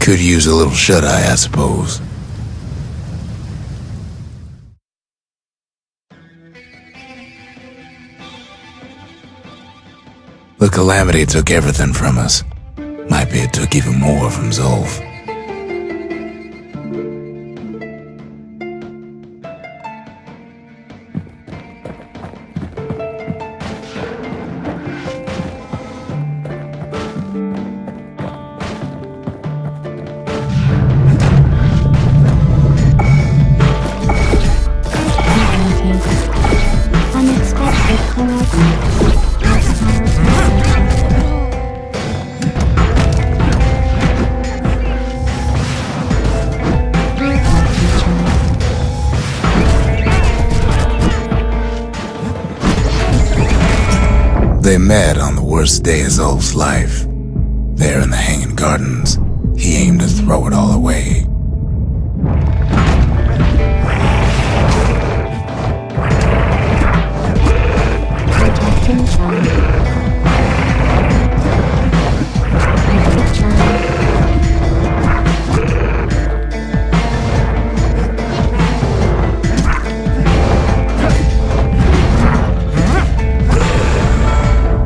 Could use a little shut-eye, I suppose. The calamity took everything from us. Might be it took even more from Zulf. They met on the worst day of Zulf's life. There in the Hanging Gardens, he aimed to throw it all away.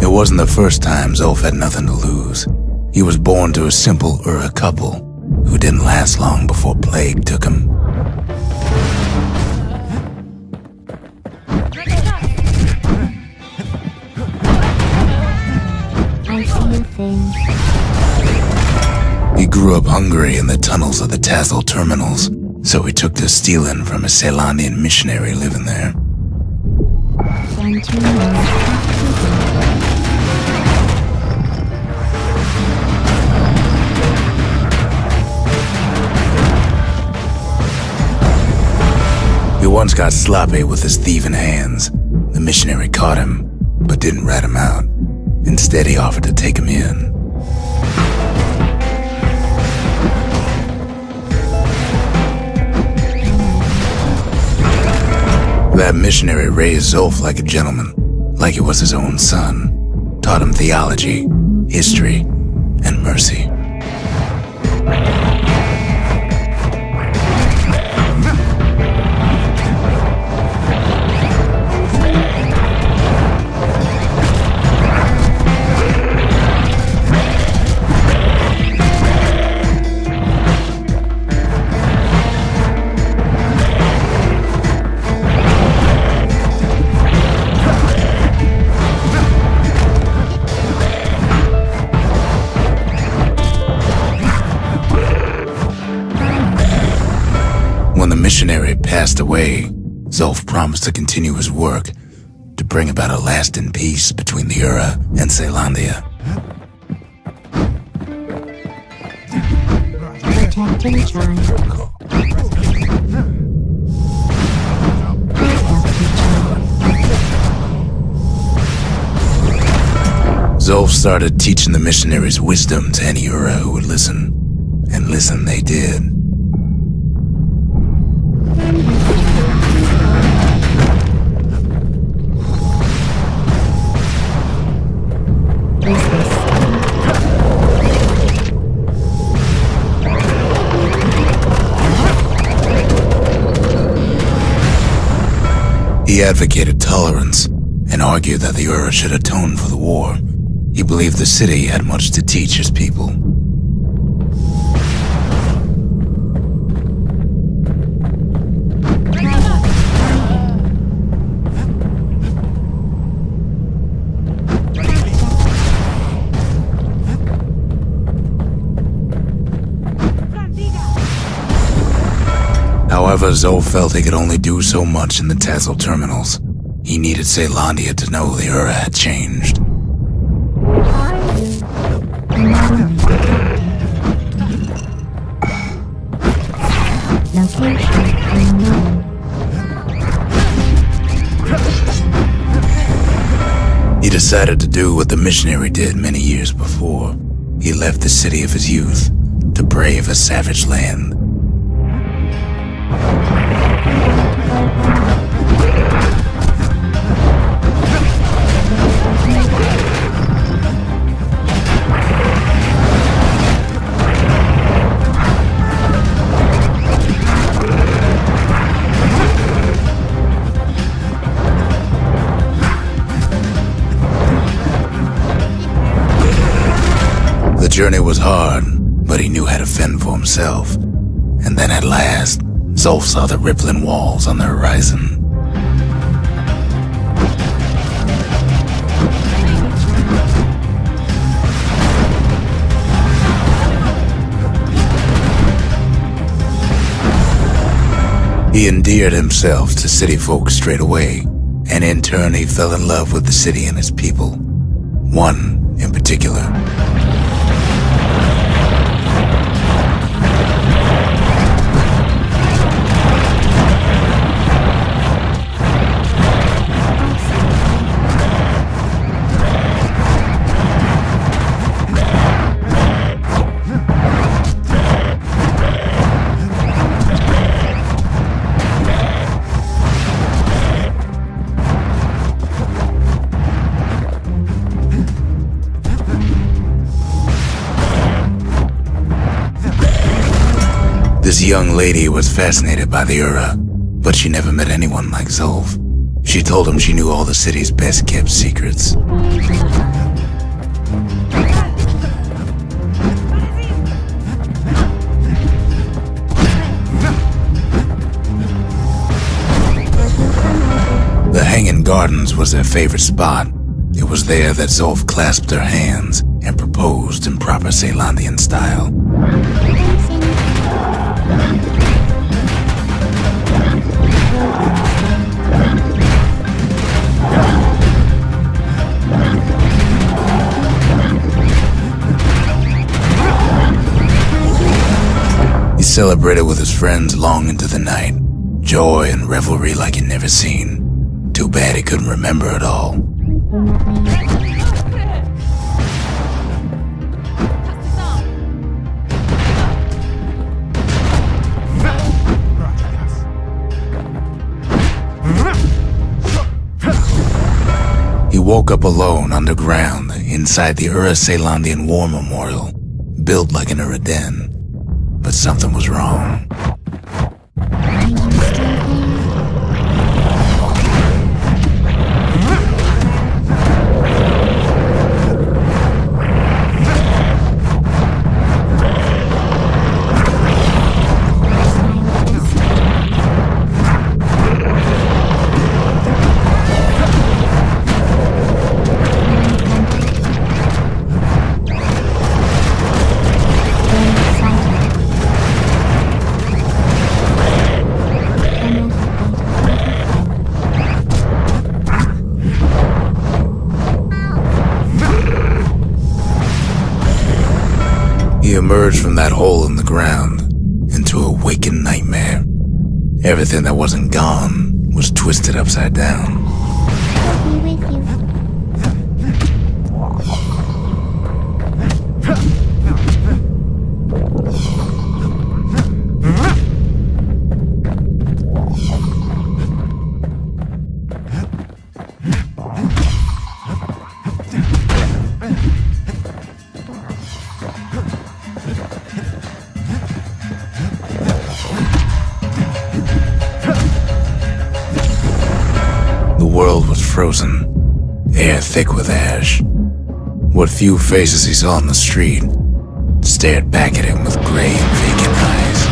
It wasn't the first time Zulf had nothing to lose. He was born to a simple Ura couple who didn't last long before plague took him. I see a thing. He grew up hungry in the tunnels of the Tassel terminals, so he took to stealing from a Ceylonian missionary living there. He once got sloppy with his thieving hands. The missionary caught him, but didn't rat him out. Instead, he offered to take him in. That missionary raised Zulf like a gentleman, like he was his own son. Taught him theology, history, and mercy. When the missionary passed away, Zulf promised to continue his work to bring about a lasting peace between the Ura and Ceylondia. Protecting child. Zulf started teaching the missionaries wisdom to any Ura who would listen, and listen they did. He advocated tolerance and argued that the Ura should atone for the war. He believed the city had much to teach his people. However, Zulf felt he could only do so much in the Tassel terminals. He needed Ceylondia to know the Ura had changed. Location unknown. He decided to do what the missionary did many years before. He left the city of his youth to brave a savage land. journey was hard, but he knew how to fend for himself. And then at last, Zulf saw the rippling walls on the horizon. He endeared himself to city folk straight away, and in turn he fell in love with the city and its people. One in particular. This young lady was fascinated by the Ura, but she never met anyone like Zulf. She told him she knew all the city's best-kept secrets. The Hanging Gardens was their favorite spot. It was there that Zulf clasped her hands and proposed in proper Ceylandian style. He celebrated with his friends long into the night. Joy and revelry like he'd never seen. Too bad he couldn't remember it all. He woke up alone underground inside the Ura Ceylandian War Memorial, built like an Ura den. But something was wrong. He emerged from that hole in the ground into a waking nightmare. Everything that wasn't gone was twisted upside down. I'll be with you. The world was frozen, air thick with ash. What few faces he saw on the street stared back at him with gray and vacant eyes.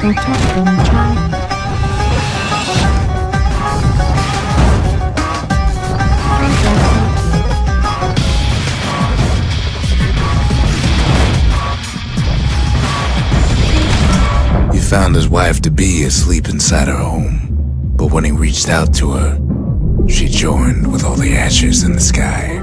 Protect them, child. He found his wife-to-be asleep inside her home, but when he reached out to her, she joined with all the ashes in the sky.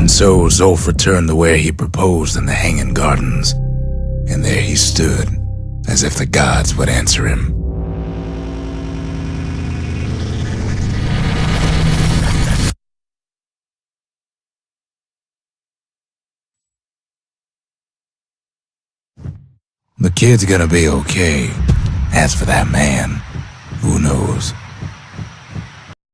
So Zulf returned to where he proposed in the Hanging Gardens, and there he stood, as if the gods would answer him. The kid's gonna be okay. As for that man, who knows?